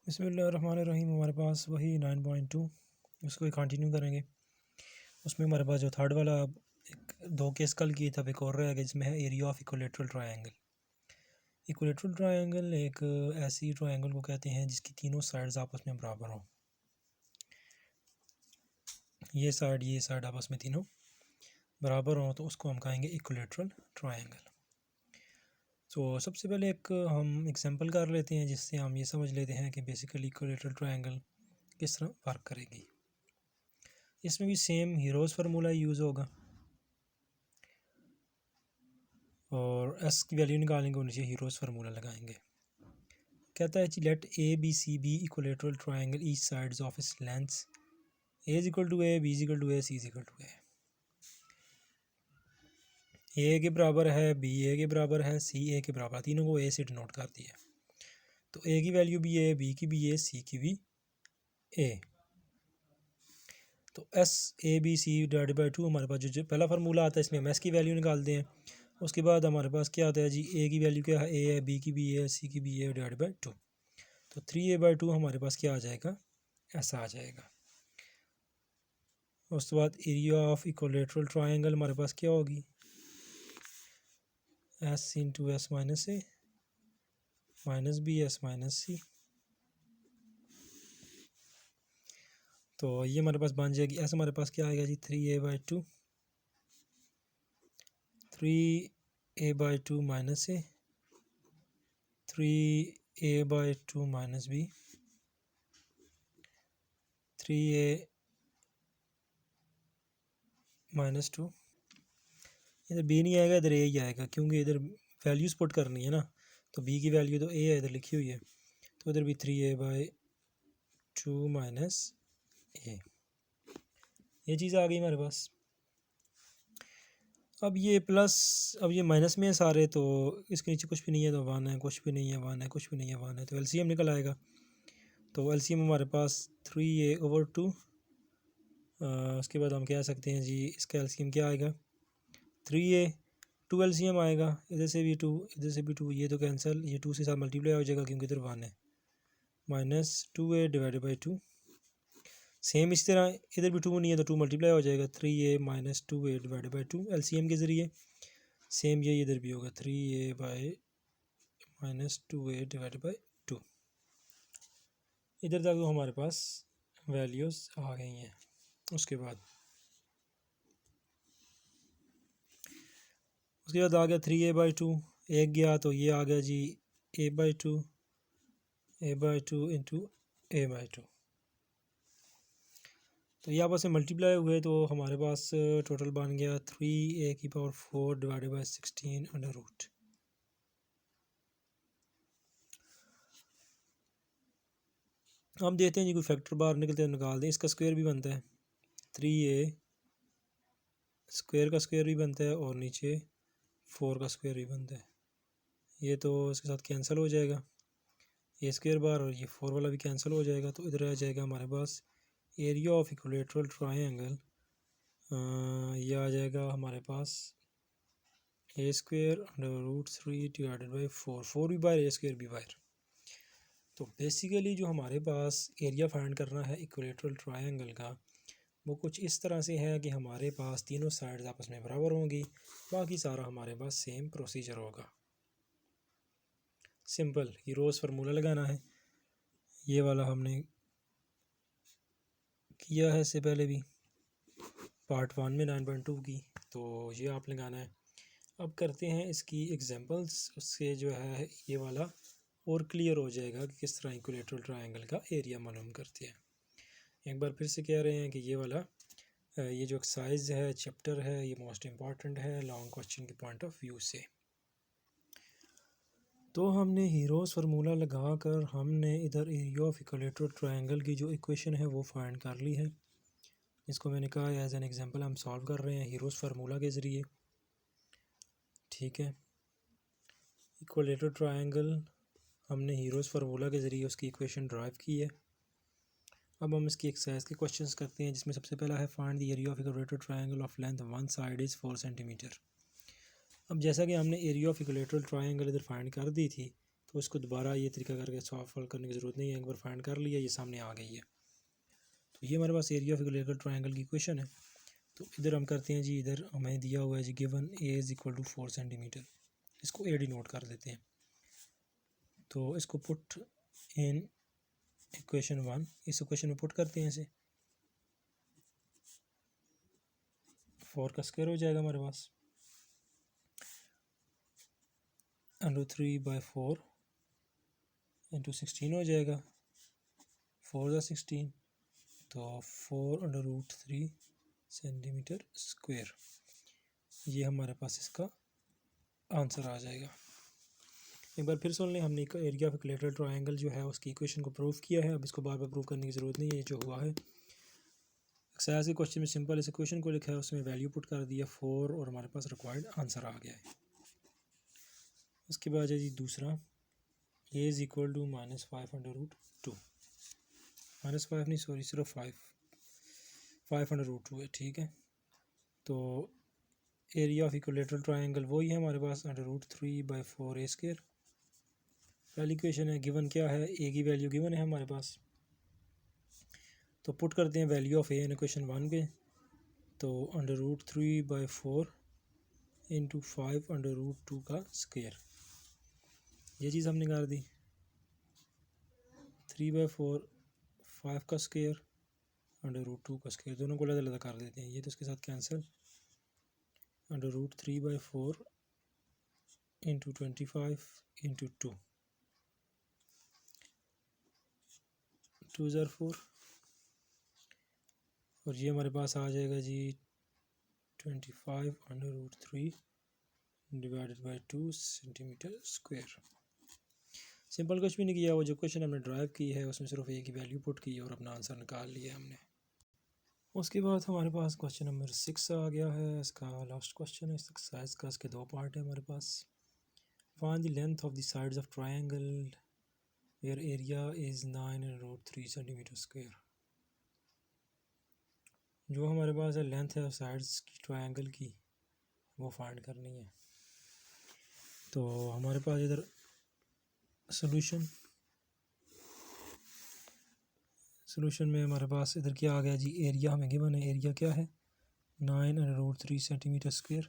बिस्मिल्लाहिर्रहमानिर्रहीम। हमारे पास वही 9.2 उसको ही कंटिन्यू करेंगे। उसमें हमारे पास जो थर्ड वाला एक दो केस कल की तब एक और रह गया जिसमें है area of equilateral triangle. Equilateral triangle एक ऐसी ट्रायंगल को कहते हैं जिसकी तीनों साइड्स आपस में बराबर हों। ये साइड आपस में तीनों बराबर हों तो उसको हम कहेंगे इक्विलेटरल ट्रायंगल। तो सबसे पहले एक हम एग्जांपल कर लेते हैं जिससे हम ये समझ लेते हैं कि बेसिकली इक्विलेटरल ट्रायंगल किस तरह वर्क करेगी। इसमें भी सेम हीरोज़ फार्मूला यूज़ होगा और एस की वैल्यू निकालेंगे और नीचे हीरोज़ फार्मूला लगाएंगे। कहता है जी let A B C be equilateral triangle each sides of its lengths a is equal to a, b is equal to a, c is equal to a के बराबर है, बी ए के बराबर है, सी ए के बराबर, तीनों को ए से डिनोट कर दिया। तो ए की वैल्यू भी ए, बी की भी ए, सी की भी ए। तो s a B c divided by 2 हमारे पास जो पहला फार्मूला आता है इसमें हम एस की वैल्यू निकालते हैं। उसके बाद हमारे पास क्या आता है जी, ए की वैल्यू क्या है, ए है, बी की भी ए है, सी की भी ए डिवाइडेड बाई 2। तो 3a/2 हमारे पास क्या आ जाएगा, ऐसा आ जाएगा। उसके बाद एरिया ऑफ इक्विलेटरल ट्रायंगल हमारे पास क्या होगी, एस इंटू एस माइनस ए माइनस बी एस माइनस सी। तो ये हमारे पास बन जाएगी ऐसा। हमारे पास क्या आएगा जी, 3a/2 3a/2 minus a 3a/2 minus b 3a minus 2। इधर बी नहीं आएगा, इधर ए ही आएगा क्योंकि इधर वैल्यूज़ पुट करनी है ना। तो बी की वैल्यू तो ए है, इधर लिखी हुई है, तो इधर भी 3a/2 माइनस ए, ये चीज़ आ गई हमारे पास। अब ये प्लस, अब ये माइनस में है सारे, तो इसके नीचे कुछ भी नहीं है तो 1 है, कुछ भी नहीं है 1 है, कुछ भी नहीं है 1 है, तो एलसीएम निकल आएगा। तो एलसीएम हमारे पास 3a/2। उसके बाद हम कह सकते हैं जी इसका एलसीएम क्या आएगा, 3a 2 एलसीएम आएगा, इधर से भी 2, इधर से भी 2, ये तो कैंसिल, ये 2 से साथ मल्टीप्लाई हो जाएगा क्योंकि इधर 1 है, minus 2a divided by 2। Same इस तरह इधर भी 2 नहीं है तो 2 मल्टीप्लाई हो जाएगा, 3a minus 2a divided by 2 LCM के ज़रिए। सेम ये इधर भी होगा, 3a by minus 2a divided by 2। इधर तक तो हमारे पास वैल्यूज़ आ गई हैं। उसके बाद आ गया 3a/2, एक गया तो ये आ गया जी a/2 इंटू a/2। तो ये आपस में मल्टीप्लाई हुए तो हमारे पास टोटल बन गया 3a⁴ डिवाइडेड बाई 16√। हम देते हैं जी कोई फैक्टर बाहर निकलते हैं निकाल दें। इसका स्क्वायर भी बनता है, 3a स्क्वायर का स्क्वायर भी बनता है और नीचे 4 का स्क्वायर भी बनता है। ये तो इसके साथ कैंसिल हो जाएगा, ए स्क्वायर बार और ये 4 वाला भी कैंसिल हो जाएगा। तो इधर आ जाएगा हमारे पास एरिया ऑफ इक्विलेटरल ट्रायंगल, ये आ जाएगा हमारे पास ए स्क्वायर √3 डिवाइडेड बाई 4 भी बाहर, ए स्क्वायर भी बाहर। तो बेसिकली जो हमारे पास एरिया फाइंड करना है इक्विलेटरल ट्रायंगल का, वो कुछ इस तरह से है कि हमारे पास तीनों साइड्स आपस में बराबर होंगी, बाकी सारा हमारे पास सेम प्रोसीजर होगा। सिंपल हीरोज़ फार्मूला लगाना है, ये वाला हमने किया है इससे पहले भी पार्ट 1 में 9.2 की, तो ये आप लगाना है। अब करते हैं इसकी एग्जांपल्स, उससे जो है ये वाला और क्लियर हो जाएगा कि किस तरह इक्विलेटरल ट्रायंगल का एरिया मालूम करते हैं। एक बार फिर से कह रहे हैं कि ये वाला ये जो एक्सरसाइज है, चैप्टर है, ये मोस्ट इम्पॉर्टेंट है लॉन्ग क्वेश्चन के पॉइंट ऑफ व्यू से। तो हमने हीरोज़ फार्मूला लगा कर हमने इधर एरिया ऑफ इक्विलेटरल ट्रायंगल की जो इक्वेशन है वो फाइंड कर ली है, इसको मैंने कहा एज एन एग्जांपल हम सॉल्व कर रहे हैं हीरोज़ फार्मूला के ज़रिए। ठीक है, इक्विलेटरल ट्रायंगल हमने हीरोज़ फार्मूला के ज़रिए उसकी इक्वेशन ड्राइव की है। अब हम इसकी एक्सरसाइज के क्वेश्चंस करते हैं, जिसमें सबसे पहला है find the area of equilateral triangle of length one side is 4 centimetre. अब जैसा कि हमने एरिया ऑफ इक्विलेटरल ट्रायंगल इधर फाइंड कर दी थी, तो इसको दोबारा ये तरीका करके सॉल्व करने की ज़रूरत नहीं है, एक बार फाइंड कर लिया, ये सामने आ गई है। तो ये हमारे पास एरिया ऑफ इक्विलेटरल ट्रायंगल की क्वेश्चन है। तो इधर हम करते हैं जी, इधर हमें दिया हुआ है जी given a is equal to 4 centimetre, इसको ए डी नोट कर देते हैं। तो इसको पुट इन इक्वेशन 1, इस इक्वेशन में पुट करते हैं इसे, 4 का स्क्वायर हो जाएगा हमारे पास, √3/4 इंटू 16 हो जाएगा, 4 ज़ा 16, तो 4√3 सेंटीमीटर स्क्वायर, ये हमारे पास इसका आंसर आ जाएगा। एक बार फिर सुन लें, हमने एरिया ऑफ इक्विलेटरल ट्रायंगल जो है उसकी इक्वेशन को प्रूव किया है। अब इसको बार बार प्रूव करने की ज़रूरत नहीं है, ये जो हुआ है एक्सरसाइज के क्वेश्चन में सिंपल इस इक्वेशन को लिखा है, उसमें वैल्यू पुट कर दिया 4 और हमारे पास रिक्वायर्ड आंसर आ गया है। उसके बाद है जी दूसरा, ए इज़ इक्वल टू -5/√2, -5 नहीं सॉरी सिर्फ 5/√2 है, ठीक है। तो एरिया ऑफ इक्विलेटरल ट्रायंगल वही है हमारे पास, √3/4a²। पहली इक्वेशन है, गिवन क्या है, ए की वैल्यू गिवन है हमारे पास, तो पुट करते हैं value of A in equation 1 पे, तो √3/4 इंटू 5/√2 का स्क्वायर, ये चीज़ हमने कर दी, 3/4 5 का स्क्वायर √2 का स्क्वायर, दोनों को अलग अलग कर देते हैं, ये तो इसके साथ कैंसिल, √3/4 इंटू 25 इंटू 2, 2 ज़र 4, और ये हमारे पास आ जाएगा जी 25/√3 divided by 2 centimetre square. Simple कुछ भी नहीं किया, वो जो क्वेश्चन हमने ड्राइव की है उसमें सिर्फ ए की वैल्यू पुट की और अपना आंसर निकाल लिया हमने। उसके बाद हमारे पास क्वेश्चन नंबर 6 आ गया है, इसका लास्ट क्वेश्चन है इस एक्सरसाइज का, इसके 2 पार्ट है हमारे पास। Find the length of the sides of triangle where area is 9√3 centimetre square. जो हमारे पास है लेंथ है साइड्स की ट्रायंगल की, वो फाइंड करनी है। तो हमारे पास इधर सोल्यूशन में हमारे पास इधर क्या आ गया जी, एरिया हमें गिवन है, एरिया क्या है 9√3 centimetre square.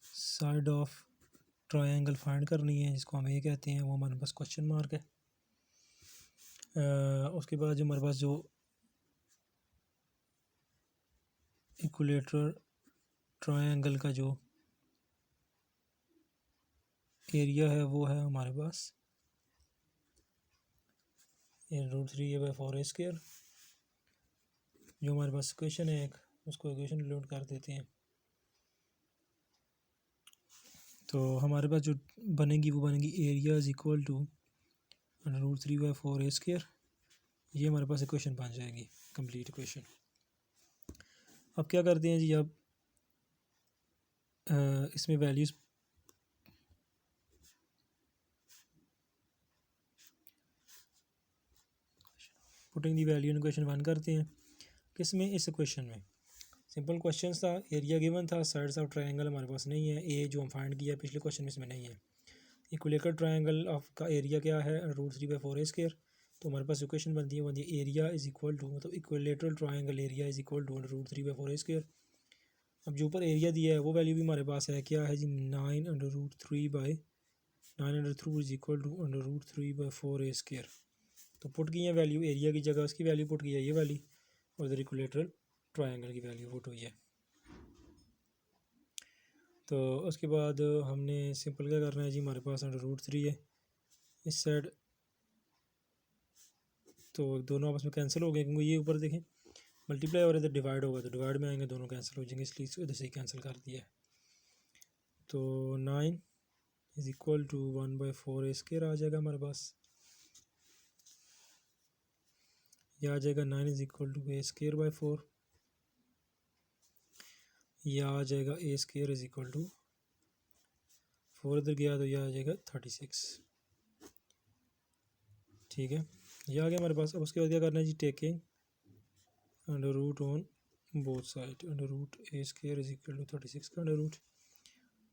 Side of triangle find करनी है, जिसको हम ए कहते हैं, वो हमारे पास क्वेश्चन मार्क है। उसके बाद जो हमारे पास जो इक्विलेटरल ट्रायंगल का जो एरिया है वो है हमारे पास √3a/4a²। जो हमारे पास इक्वेशन है एक, उसको इक्वेशन लोड कर देते हैं, तो हमारे पास जो बनेगी वो बनेगी area is equal to √3/4a²। ये हमारे पास इक्वेशन बन जाएगी, कंप्लीट इक्वेशन। अब क्या करते हैं जी, अब इसमें values putting the value in equation 1 करते हैं, किसमें, इस इक्वेशन में। सिंपल क्वेश्चन था, एरिया गिवन था, साइड्स ऑफ ट्रायंगल हमारे पास नहीं है, ए जो हम फाइंड किया पिछले क्वेश्चन में इसमें नहीं है। इक्विलेटरल ट्रायंगल ऑफ का एरिया क्या है, √3/4a²। तो हमारे पास इक्वेशन बनती है एरिया इज इक्वल टू, मतलब equilateral triangle area is equal to √3/4a²। अब जो ऊपर एरिया दिया है वो वैल्यू भी हमारे पास है, क्या है जी 9√3 इज इक्वल टू √3/4a²। तो पुट की है वैल्यू, एरिया की जगह उसकी वैल्यू पुट की है ये वाली, और इधर इक्विलेटरल ट्रायंगल की वैल्यू पुट हुई है। तो उसके बाद हमने सिंपल क्या करना है जी, हमारे पास √3 है इस साइड, तो दोनों आपस में कैंसिल हो गए, क्योंकि ये ऊपर देखें मल्टीप्लाई और इधर डिवाइड होगा, तो डिवाइड में आएंगे दोनों कैंसिल हो जाएंगे, इसलिए इधर से ही कैंसिल कर दिया है। तो 9 इज इक्वल टू 1/4a² आ जाएगा हमारे पास, यह आ जाएगा 9 इज इक्वल टू a²/4, यह आ जाएगा a² इज इक्वल टू 4 इधर गया तो यह आ जाएगा 36, ठीक है, यह आ गया हमारे पास। अब उसके बाद क्या करना है जी, taking √root on both side, √a² is equal to 36 का √,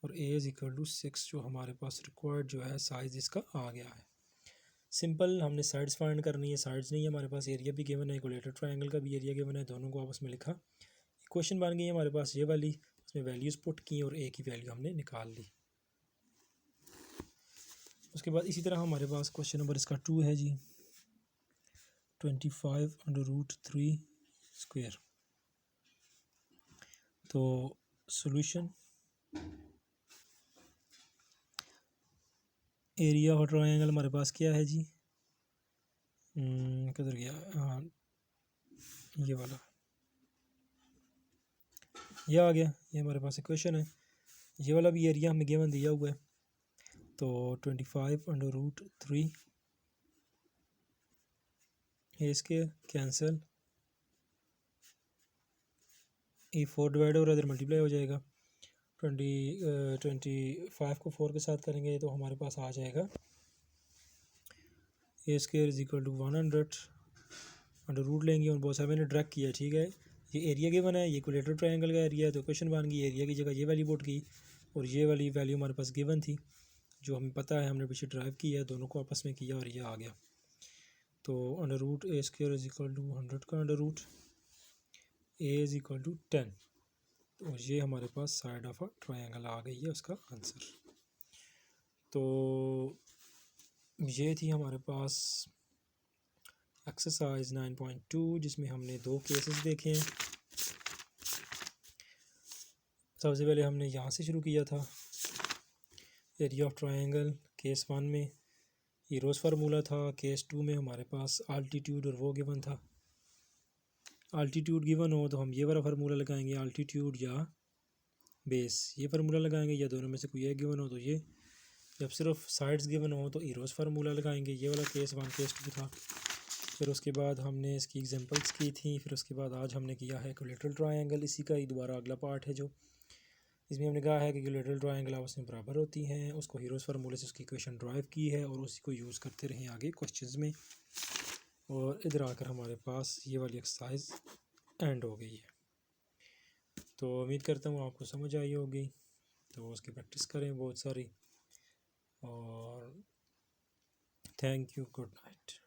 और a इज़ इक्वल टू 6 जो हमारे पास रिक्वायर्ड जो है साइज़ इसका आ गया है। सिंपल, हमने साइड्स फाइंड करनी है, साइड्स नहीं है हमारे पास, एरिया भी गिवन है, इक्विलेटरल ट्रायंगल का भी एरिया गिवन है, दोनों को आपस में लिखा, इक्वेशन बन गई है हमारे पास ये वाली, उसमें वैल्यूज़ पुट की और a की वैल्यू हमने निकाल ली। उसके बाद इसी तरह हमारे पास क्वेश्चन नंबर इसका 2 है जी, 25√3 स्क्वायर। तो सॉल्यूशन, एरिया ऑफ ट्रायंगल हमारे पास क्या है जी, किधर गया, हाँ ये वाला, ये आ गया, ये हमारे पास इक्वेशन है, ये वाला भी एरिया हमें गिवन दिया हुआ है। तो 25√3 ए स्क्वायर कैंसिल, ये 4 डिवाइड और इधर मल्टीप्लाई हो जाएगा, 25 को 4 के साथ करेंगे तो हमारे पास आ जाएगा a square is equal to 100, under root लेंगे और बहुत सारे मैंने ड्रैग किया, ठीक है। ये एरिया गिवन है, ये इक्विलेटरल ट्रायंगल का एरिया है, तो क्वेश्चन बन गई, एरिया की जगह ये वैल्यू पुट की और ये वाली वैल्यू हमारे पास गिवन थी जो हमें पता है, हमने पीछे ड्राइव किया है, दोनों को आपस में किया और ये आ गया। तो under root a square is equal to 100 का under root a is equal to 10, तो ये हमारे पास साइड ऑफ अ ट्रायंगल आ गई है उसका आंसर। तो ये थी हमारे पास एक्सरसाइज 9.2 जिसमें हमने 2 केसेस देखे हैं। सबसे पहले हमने यहाँ से शुरू किया था, एरिया ऑफ ट्रायंगल केस 1 में ये रोज़ फार्मूला था, केस 2 में हमारे पास आल्टीट्यूड और वो गिवन था। आल्टीट्यूड गिवन हो तो हम ये वाला फार्मूला लगाएंगे, आल्टीट्यूड या बेस, ये फार्मूला लगाएंगे, या दोनों में से कोई एक गिवन हो तो ये, जब सिर्फ साइड्स गिवन हो तो इरोज़ फार्मूला लगाएंगे, ये वाला केस 1 केस 2 था। फिर उसके बाद हमने इसकी एग्जांपल्स की थी, फिर उसके बाद आज हमने किया है इक्विलेटरल ट्रायंगल, इसी का ही दोबारा अगला पार्ट है जो इसमें हमने कहा है कि इक्विलेटरल ट्रायंगल आपस में बराबर होती हैं, उसको हीरोज़ फार्मूले से उसकी इक्वेशन ड्राइव की है और उसी को यूज़ करते रहे आगे क्वेश्चंस में, और इधर आकर हमारे पास ये वाली एक्सरसाइज एंड हो गई है। तो उम्मीद करता हूँ आपको समझ आई होगी, तो उसकी प्रैक्टिस करें बहुत सारी, और थैंक यू, गुड नाइट।